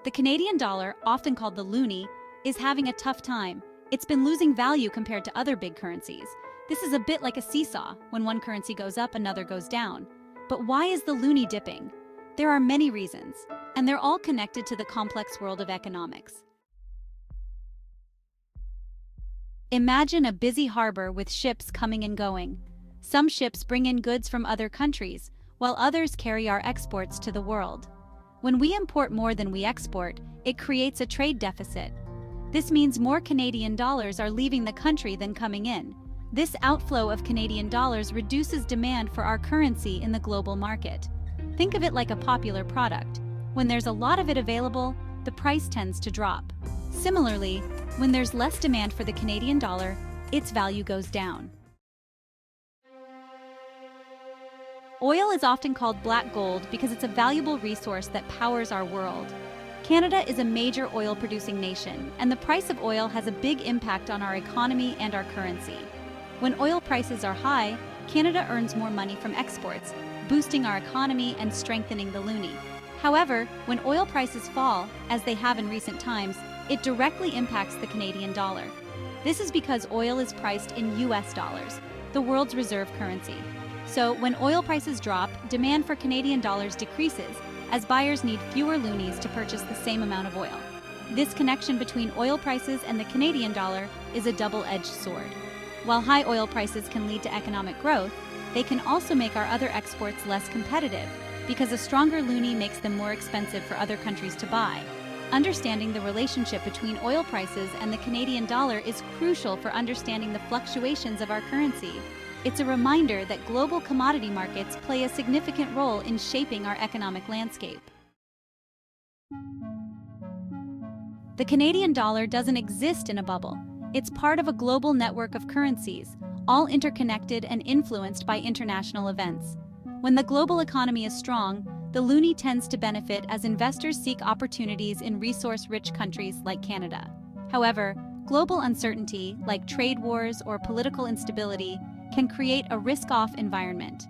The Canadian dollar, often called the loonie, is having a tough time. It's been losing value compared to other big currencies. This is a bit like a seesaw. When one currency goes up, another goes down. But why is the loonie dipping? There are many reasons, and they're all connected to the complex world of economics. Imagine a busy harbor with ships coming and going. Some ships bring in goods from other countries, while others carry our exports to the world. When we import more than we export, it creates a trade deficit. This means more Canadian dollars are leaving the country than coming in. This outflow of Canadian dollars reduces demand for our currency in the global market. Think of it like a popular product. When there's a lot of it available, the price tends to drop. Similarly, when there's less demand for the Canadian dollar, its value goes down. Oil is often called black gold because it's a valuable resource that powers our world. Canada is a major oil-producing nation, and the price of oil has a big impact on our economy and our currency. When oil prices are high, Canada earns more money from exports, boosting our economy and strengthening the loonie. However, when oil prices fall, as they have in recent times, it directly impacts the Canadian dollar. This is because oil is priced in US dollars, the world's reserve currency. So, when oil prices drop, demand for Canadian dollars decreases, as buyers need fewer loonies to purchase the same amount of oil. This connection between oil prices and the Canadian dollar is a double-edged sword. While high oil prices can lead to economic growth, they can also make our other exports less competitive, because a stronger loonie makes them more expensive for other countries to buy. Understanding the relationship between oil prices and the Canadian dollar is crucial for understanding the fluctuations of our currency. It's a reminder that global commodity markets play a significant role in shaping our economic landscape. The Canadian dollar doesn't exist in a bubble. It's part of a global network of currencies, all interconnected and influenced by international events. When the global economy is strong, the loonie tends to benefit as investors seek opportunities in resource-rich countries like Canada. However, global uncertainty, like trade wars or political instability, can create a risk-off environment.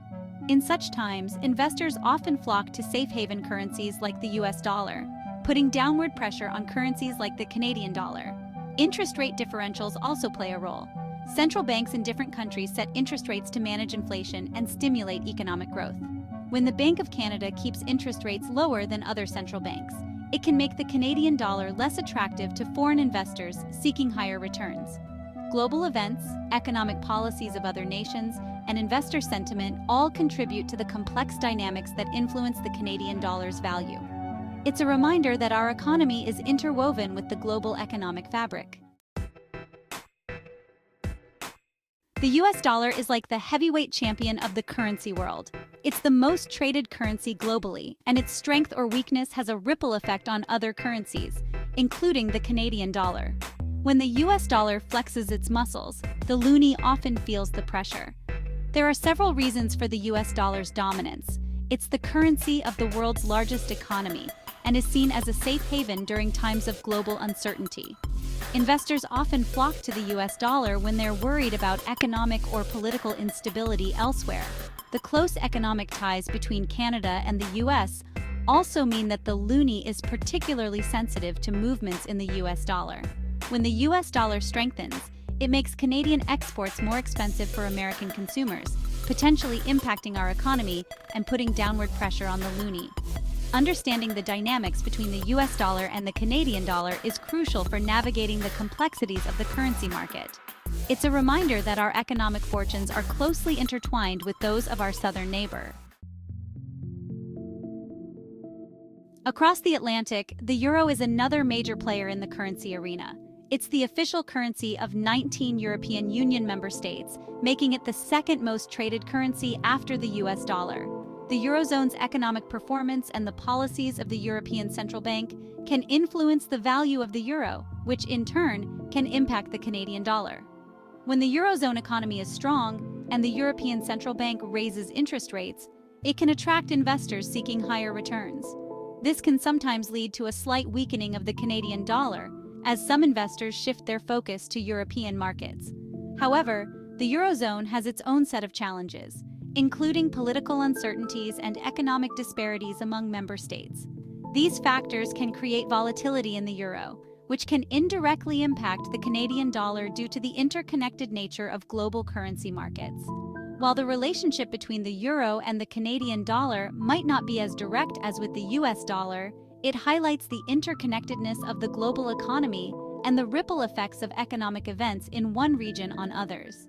In such times, investors often flock to safe haven currencies like the US dollar, putting downward pressure on currencies like the Canadian dollar. Interest rate differentials also play a role. Central banks in different countries set interest rates to manage inflation and stimulate economic growth. When the Bank of Canada keeps interest rates lower than other central banks, it can make the Canadian dollar less attractive to foreign investors seeking higher returns. Global events, economic policies of other nations, and investor sentiment all contribute to the complex dynamics that influence the Canadian dollar's value. It's a reminder that our economy is interwoven with the global economic fabric. The US dollar is like the heavyweight champion of the currency world. It's the most traded currency globally, and its strength or weakness has a ripple effect on other currencies, including the Canadian dollar. When the US dollar flexes its muscles, the loonie often feels the pressure. There are several reasons for the US dollar's dominance. It's the currency of the world's largest economy and is seen as a safe haven during times of global uncertainty. Investors often flock to the US dollar when they're worried about economic or political instability elsewhere. The close economic ties between Canada and the US also mean that the loonie is particularly sensitive to movements in the US dollar. When the US dollar strengthens, it makes Canadian exports more expensive for American consumers, potentially impacting our economy and putting downward pressure on the loonie. Understanding the dynamics between the US dollar and the Canadian dollar is crucial for navigating the complexities of the currency market. It's a reminder that our economic fortunes are closely intertwined with those of our southern neighbor. Across the Atlantic, the euro is another major player in the currency arena. It's the official currency of 19 European Union member states, making it the second most traded currency after the US dollar. The Eurozone's economic performance and the policies of the European Central Bank can influence the value of the euro, which in turn can impact the Canadian dollar. When the Eurozone economy is strong and the European Central Bank raises interest rates, it can attract investors seeking higher returns. This can sometimes lead to a slight weakening of the Canadian dollar, as some investors shift their focus to European markets. However, the Eurozone has its own set of challenges, including political uncertainties and economic disparities among member states. These factors can create volatility in the euro, which can indirectly impact the Canadian dollar due to the interconnected nature of global currency markets. While the relationship between the euro and the Canadian dollar might not be as direct as with the US dollar, it highlights the interconnectedness of the global economy and the ripple effects of economic events in one region on others.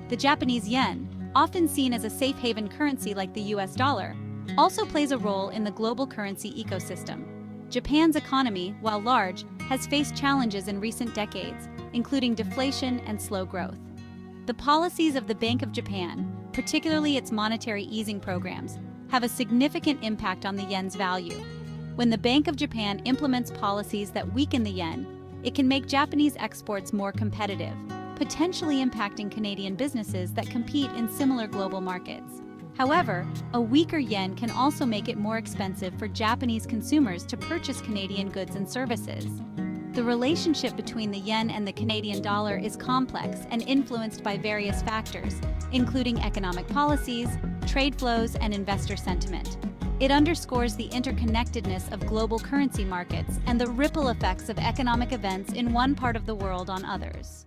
The Japanese yen, often seen as a safe haven currency like the US dollar, also plays a role in the global currency ecosystem. Japan's economy, while large, has faced challenges in recent decades, including deflation and slow growth. The policies of the Bank of Japan, particularly its monetary easing programs, have a significant impact on the yen's value. When the Bank of Japan implements policies that weaken the yen, it can make Japanese exports more competitive, potentially impacting Canadian businesses that compete in similar global markets. However, a weaker yen can also make it more expensive for Japanese consumers to purchase Canadian goods and services. The relationship between the yen and the Canadian dollar is complex and influenced by various factors, including economic policies, trade flows, and investor sentiment. It underscores the interconnectedness of global currency markets and the ripple effects of economic events in one part of the world on others.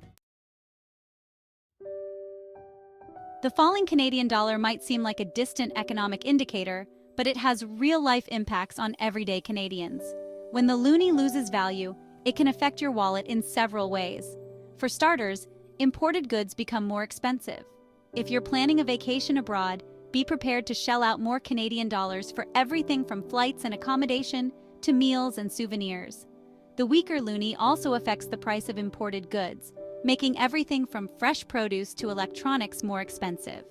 The falling Canadian dollar might seem like a distant economic indicator, but it has real-life impacts on everyday Canadians. When the loonie loses value, it can affect your wallet in several ways. For starters, imported goods become more expensive. If you're planning a vacation abroad, be prepared to shell out more Canadian dollars for everything from flights and accommodation to meals and souvenirs. The weaker loonie also affects the price of imported goods, making everything from fresh produce to electronics more expensive.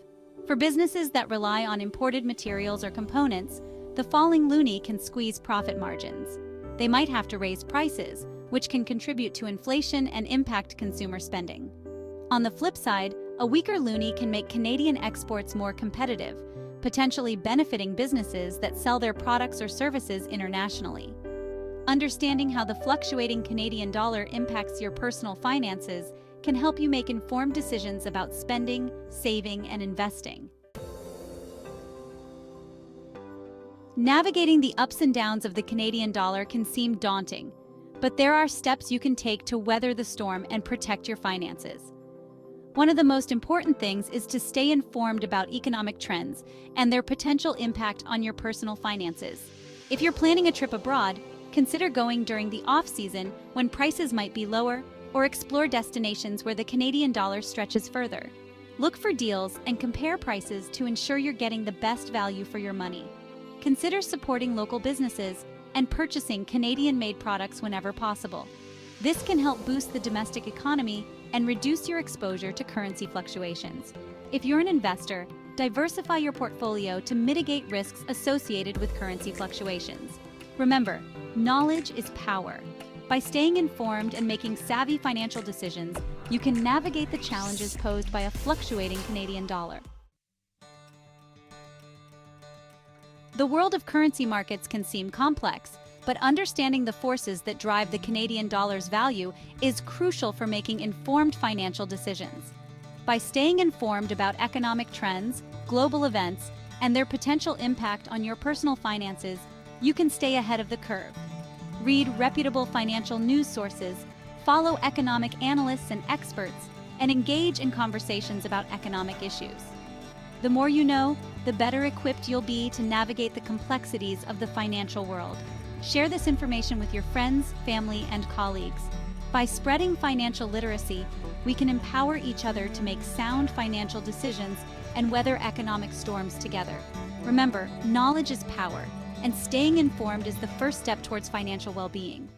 For businesses that rely on imported materials or components, the falling loonie can squeeze profit margins. They might have to raise prices, which can contribute to inflation and impact consumer spending. On the flip side, a weaker loonie can make Canadian exports more competitive, potentially benefiting businesses that sell their products or services internationally. Understanding how the fluctuating Canadian dollar impacts your personal finances can help you make informed decisions about spending, saving, and investing. Navigating the ups and downs of the Canadian dollar can seem daunting, but there are steps you can take to weather the storm and protect your finances. One of the most important things is to stay informed about economic trends and their potential impact on your personal finances. If you're planning a trip abroad, consider going during the off-season when prices might be lower, or explore destinations where the Canadian dollar stretches further. Look for deals and compare prices to ensure you're getting the best value for your money. Consider supporting local businesses and purchasing Canadian-made products whenever possible. This can help boost the domestic economy and reduce your exposure to currency fluctuations. If you're an investor, diversify your portfolio to mitigate risks associated with currency fluctuations. Remember, knowledge is power. By staying informed and making savvy financial decisions, you can navigate the challenges posed by a fluctuating Canadian dollar. The world of currency markets can seem complex, but understanding the forces that drive the Canadian dollar's value is crucial for making informed financial decisions. By staying informed about economic trends, global events, and their potential impact on your personal finances, you can stay ahead of the curve. Read reputable financial news sources, follow economic analysts and experts, and engage in conversations about economic issues. The more you know, the better equipped you'll be to navigate the complexities of the financial world. Share this information with your friends, family, and colleagues. By spreading financial literacy, we can empower each other to make sound financial decisions and weather economic storms together. Remember, knowledge is power, and staying informed is the first step towards financial well-being.